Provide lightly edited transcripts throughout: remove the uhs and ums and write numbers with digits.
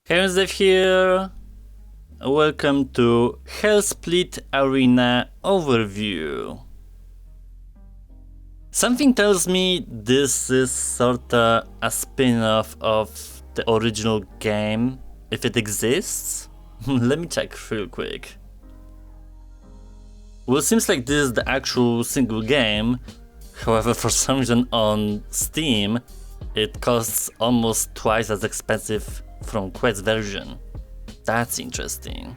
Hellsdev here. Welcome to Hellsplit Arena Overview. Something tells me this is sorta a spin-off of the original game, if it exists. Let me check real quick. Well, it seems like this is the actual single game. However, for some reason on Steam, it costs almost twice as expensive from Quest version. That's interesting.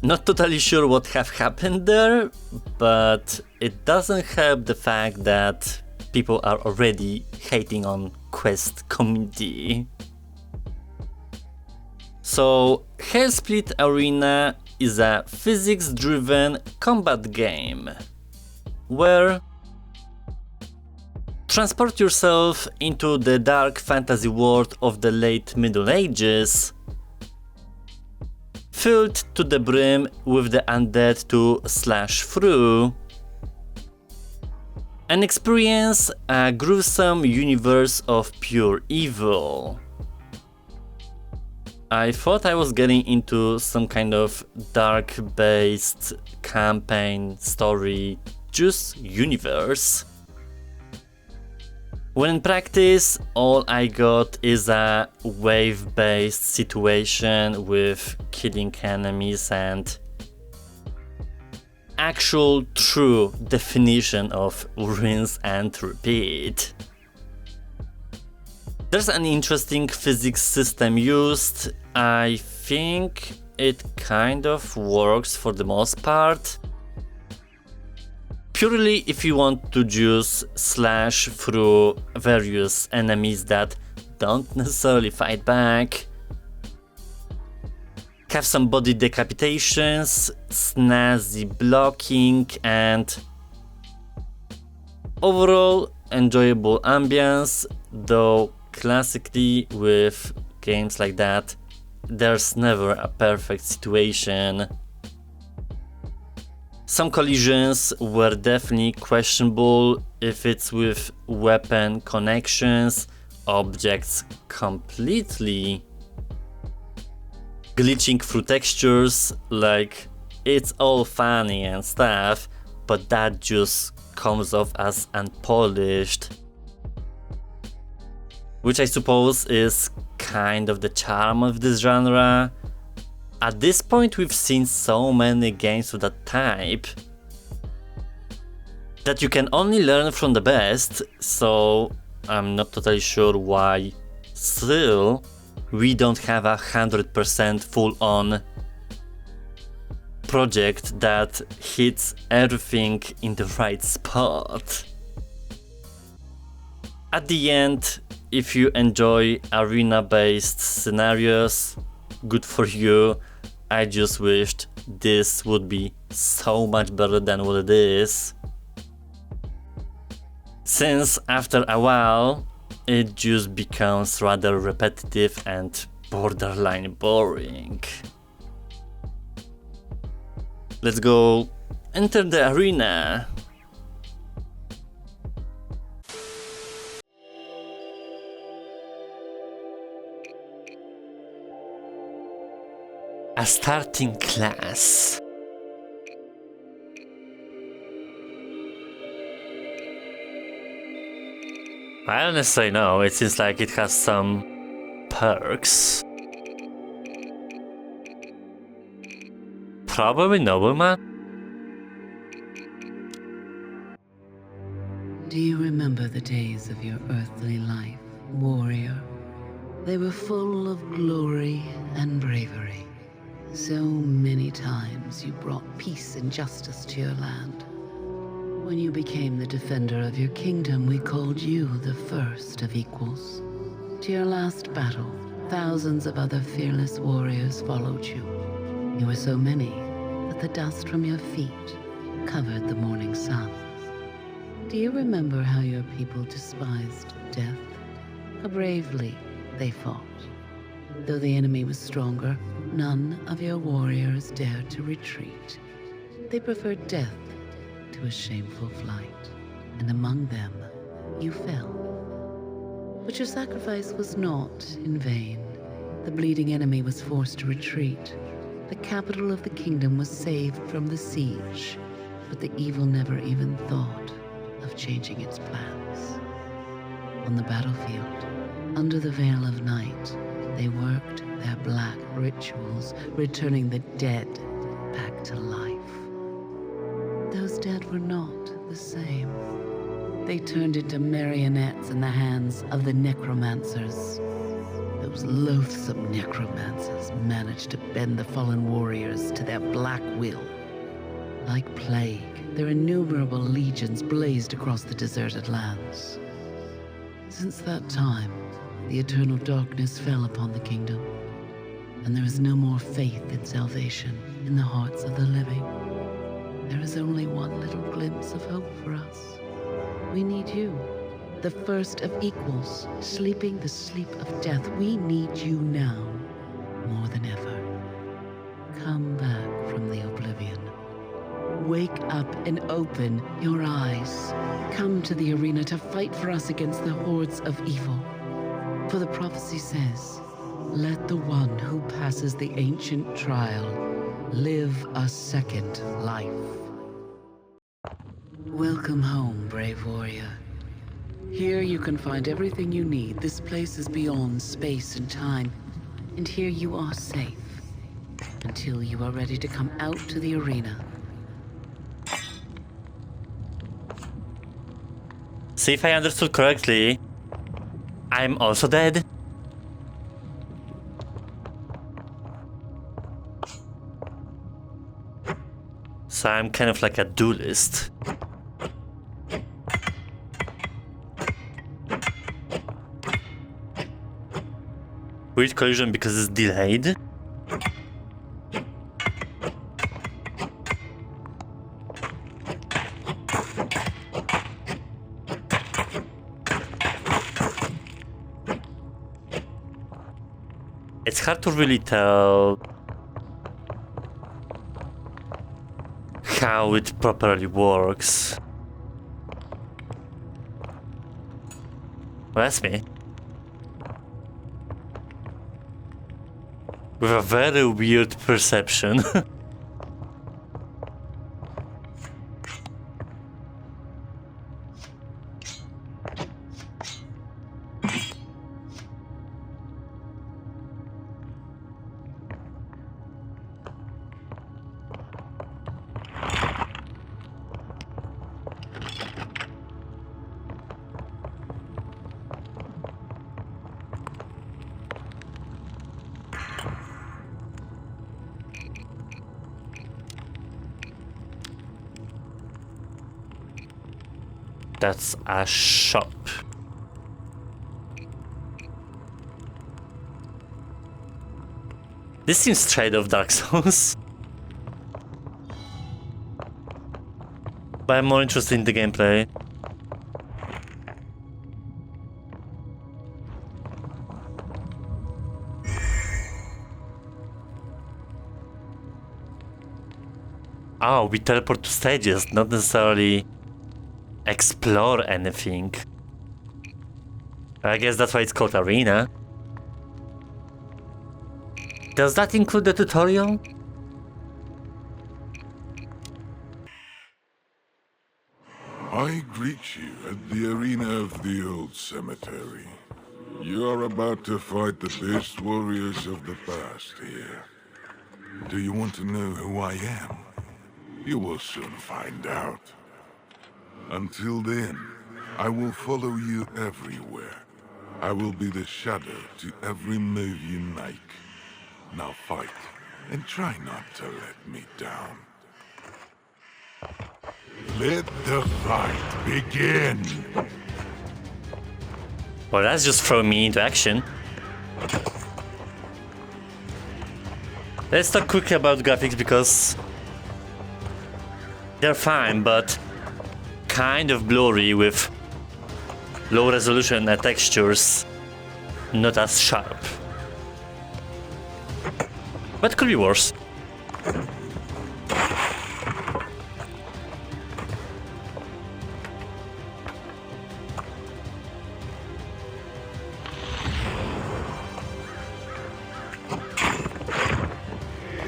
Not totally sure what have happened there, but it doesn't help the fact that people are already hating on Quest community. So, Hellsplit Arena is a physics-driven combat game where transport yourself into the dark fantasy world of the late Middle Ages, filled to the brim with the undead to slash through, and experience a gruesome universe of pure evil. I thought I was getting into some kind of dark-based campaign story juice universe, when in practice all I got is a wave-based situation with killing enemies and actual true definition of rinse and repeat. There's an interesting physics system used. I think it kind of works for the most part. Purely if you want to just slash through various enemies that don't necessarily fight back, have some body decapitations, snazzy blocking, and overall enjoyable ambience, though classically with games like that, there's never a perfect situation. Some collisions were definitely questionable if it's with weapon connections, objects completely glitching through textures, like it's all funny and stuff, but that just comes off as unpolished. Which I suppose is kind of the charm of this genre. At this point we've seen so many games of that type that you can only learn from the best, so I'm not totally sure why still we don't have 100% full-on project that hits everything in the right spot. At the end, if you enjoy arena-based scenarios, good for you. I just wished this would be so much better than what it is, since after a while it just becomes rather repetitive and borderline boring. Let's go enter the arena. A starting class. I don't necessarily know, it seems like it has some perks. Probably nobleman? Do you remember the days of your earthly life, warrior? They were full of glory and bravery. So many times you brought peace and justice to your land. When you became the defender of your kingdom, we called you the first of equals. To your last battle, thousands of other fearless warriors followed you. You were so many that the dust from your feet covered the morning sun. Do you remember how your people despised death? How bravely they fought? Though the enemy was stronger, none of your warriors dared to retreat. They preferred death to a shameful flight, and among them, you fell. But your sacrifice was not in vain. the bleeding enemy was forced to retreat. The capital of the kingdom was saved from the siege, but the evil never even thought of changing its plans. On the battlefield, under the veil of night, they worked their black rituals, returning the dead back to life. Those dead were not the same. They turned into marionettes in the hands of the necromancers. Those loathsome necromancers managed to bend the fallen warriors to their black will. Like plague, their innumerable legions blazed across the deserted lands. Since that time, the eternal darkness fell upon the kingdom, and there is no more faith in salvation in the hearts of the living. There is only one little glimpse of hope for us. We need you, the first of equals, sleeping the sleep of death. We need you now, more than ever. Come back from the oblivion. Wake up and open your eyes. Come to the arena to fight for us against the hordes of evil. For the prophecy says, let the one who passes the ancient trial live a second life. Welcome home, brave warrior. Here you can find everything you need. This place is beyond space and time, and here you are safe until you are ready to come out to the arena. See, if I understood correctly, I'm also dead? So I'm kind of like a duelist. Weird collision because it's delayed. It's hard to really tell how it properly works. Well, that's me. With a very weird perception. That's a shop. This seems straight off Dark Souls. But I'm more interested in the gameplay. Oh, we teleport to stages, not necessarily explore anything. I guess that's why it's called Arena. Does that include the tutorial? I greet you at the arena of the old cemetery. You are about to fight the best warriors of the past here. Do you want to know who I am? You will soon find out. Until then, I will follow you everywhere. I will be the shadow to every move you make. Now fight, and try not to let me down. Let the fight begin! Well, that's just throwing me into action. Let's talk quickly about graphics because they're fine, but kind of blurry with low resolution and textures not as sharp. But could be worse.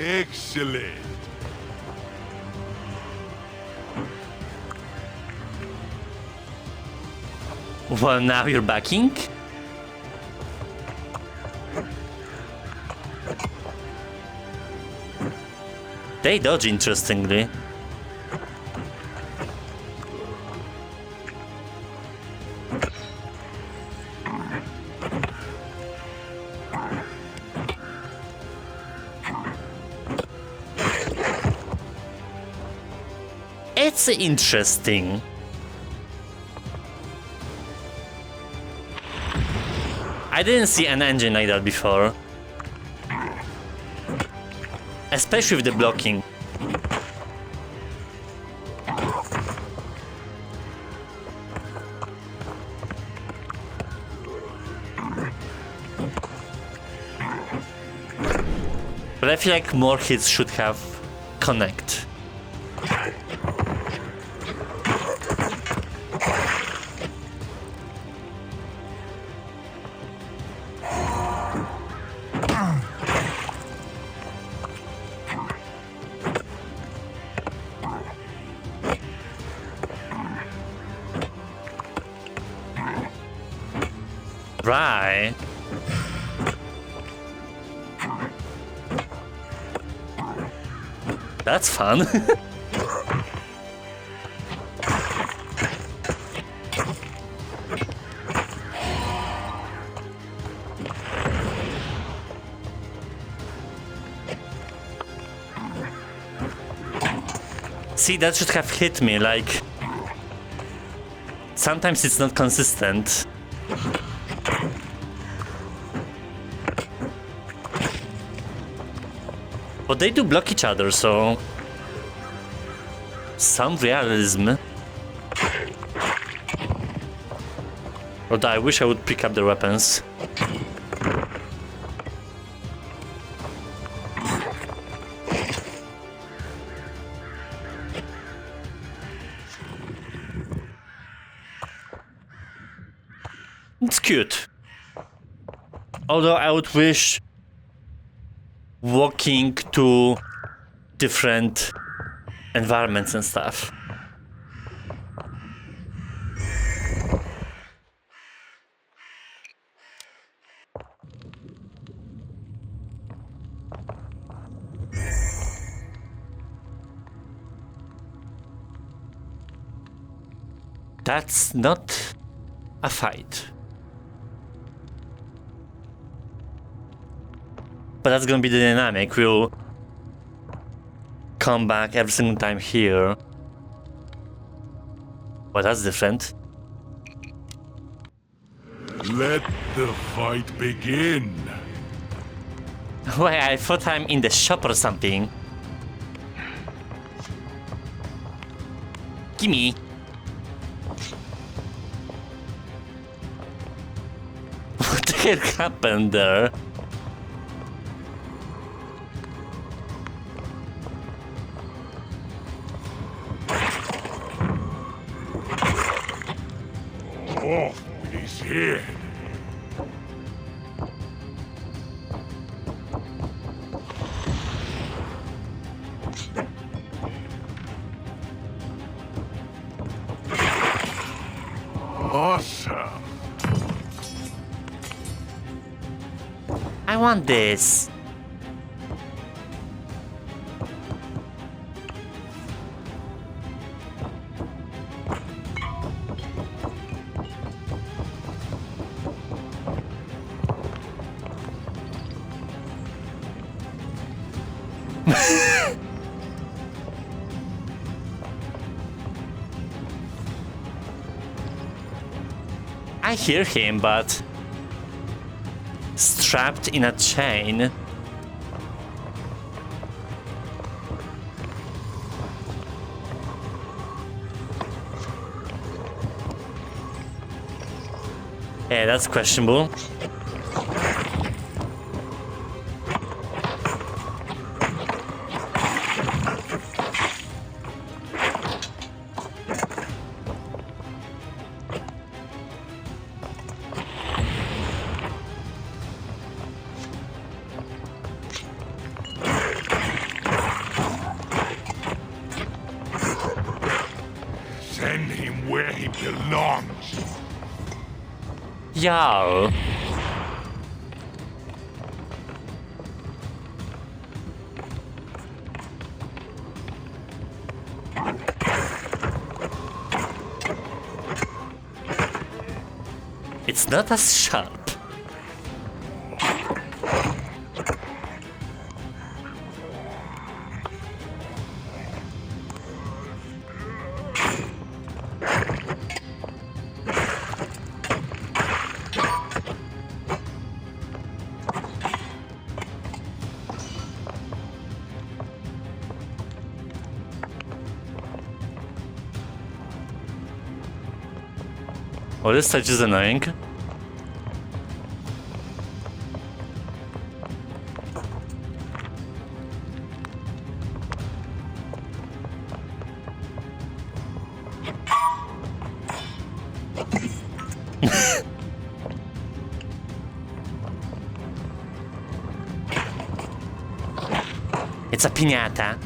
Excellent. Well, now you're backing? They dodge interestingly. It's interesting. I didn't see an engine like that before. Especially with the blocking. But I feel like more hits should have connect. Right. That's fun. See, that should have hit me, like... Sometimes it's not consistent. But they do block each other, so... Some realism. Although I wish I would pick up their weapons. It's cute. Although I would wish walking to different environments and stuff. That's not a fight. But that's gonna be the dynamic. We'll come back every single time here. Well, that's different. Let the fight begin. Why, I thought I'm in the shop or something. Gimme. What the hell happened there? Off with his head. Awesome. I want this. I hear him, but strapped in a chain. Yeah, that's questionable. Nonsense! Yo. It's not as sharp. Oh, this touch is annoying. It's a piñata.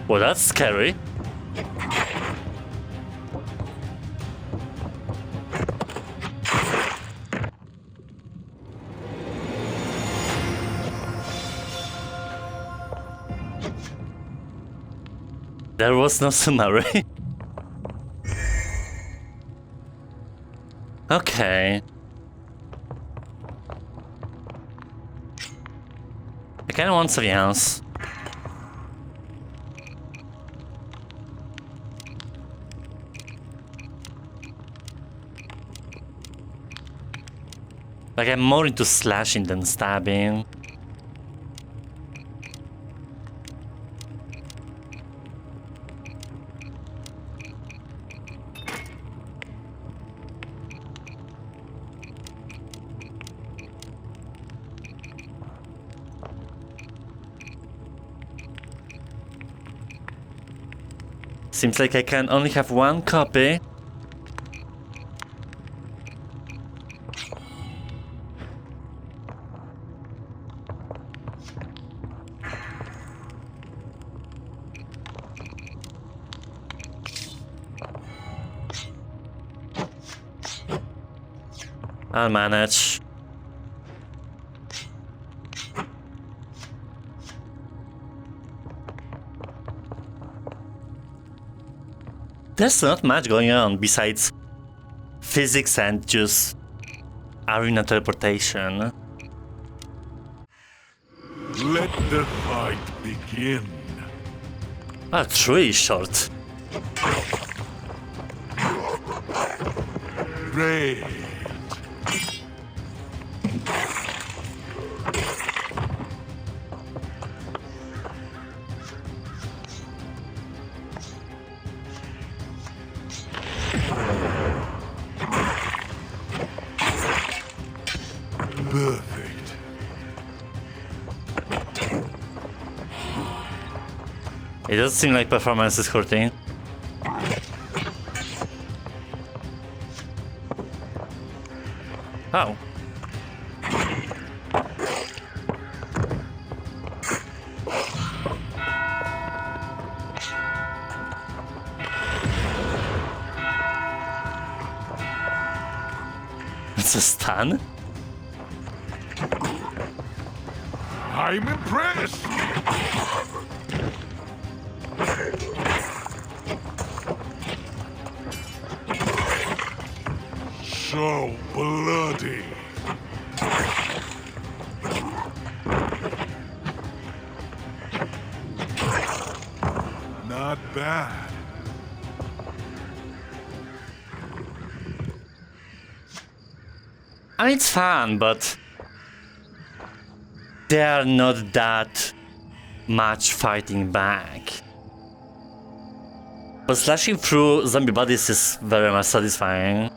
Well, that's scary. There was no summary. Okay. I kinda want something else. Like, I'm more into slashing than stabbing. Seems like I can only have one copy. I'll manage. There's not much going on besides physics and just arena teleportation. Let the fight begin. Ah, it's really short. Great. Perfect. It doesn't seem like performance is hurting. Oh. It's a stun? I'm impressed. So bloody. Not bad. I mean, it's fun, but they are not that much fighting back. But slashing through zombie bodies is very much satisfying.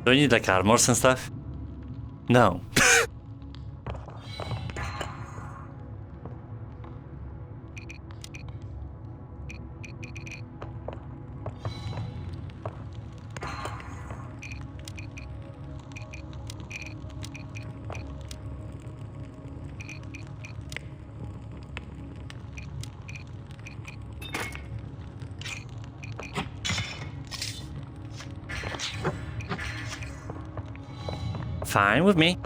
Do you need like armors and stuff? No. Fine with me.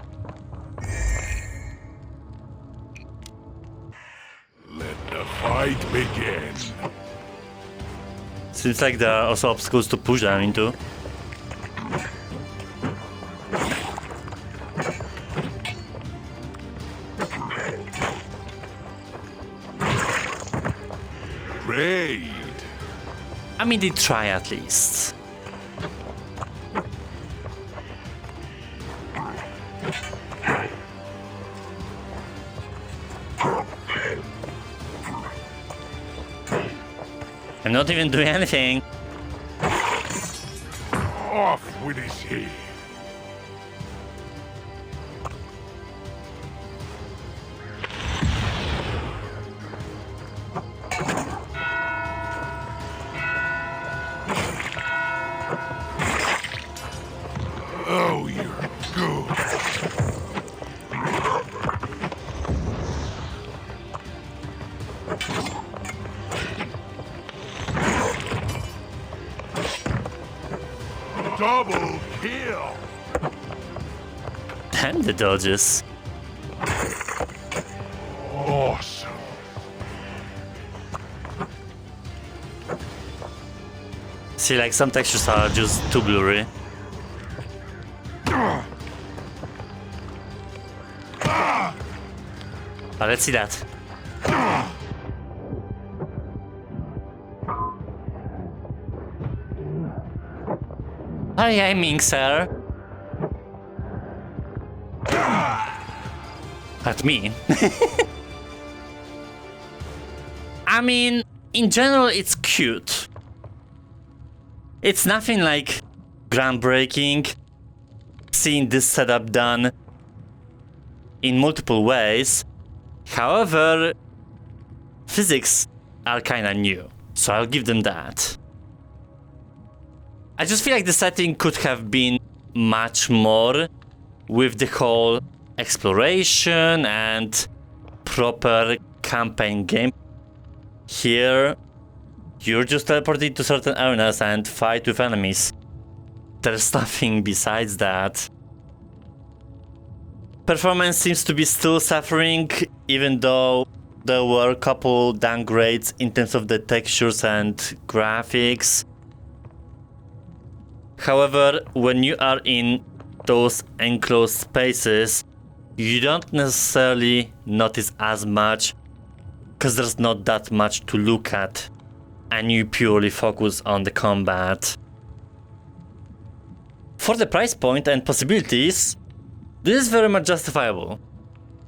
Let the fight begin. Seems like there are also obstacles to push them into. Great. I mean, they try at least. I'm not even doing anything. Off with his head. Oh, you're good. Double kill. Damn the dodges. Awesome. See, like some textures are just too blurry. But let's see that. How are you aiming, sir? At me. I mean, in general, it's cute. It's nothing like groundbreaking. Seeing this setup done in multiple ways. However, physics are kinda new, so I'll give them that. I just feel like the setting could have been much more with the whole exploration and proper campaign game. Here, you're just teleported to certain arenas and fight with enemies. There's nothing besides that. Performance seems to be still suffering, even though there were a couple downgrades in terms of the textures and graphics. However, when you are in those enclosed spaces, you don't necessarily notice as much because there's not that much to look at and you purely focus on the combat. For the price point and possibilities, this is very much justifiable.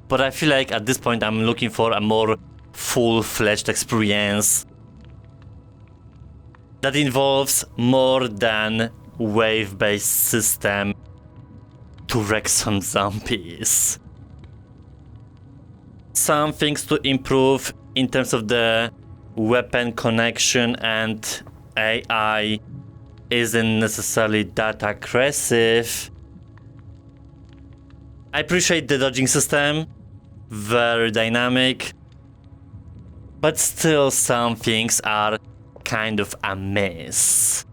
But I feel like at this point I'm looking for a more full-fledged experience that involves more than wave-based system to wreck some zombies. Some things to improve in terms of the weapon connection and AI isn't necessarily that aggressive. I appreciate the dodging system, very dynamic, but still some things are kind of amiss.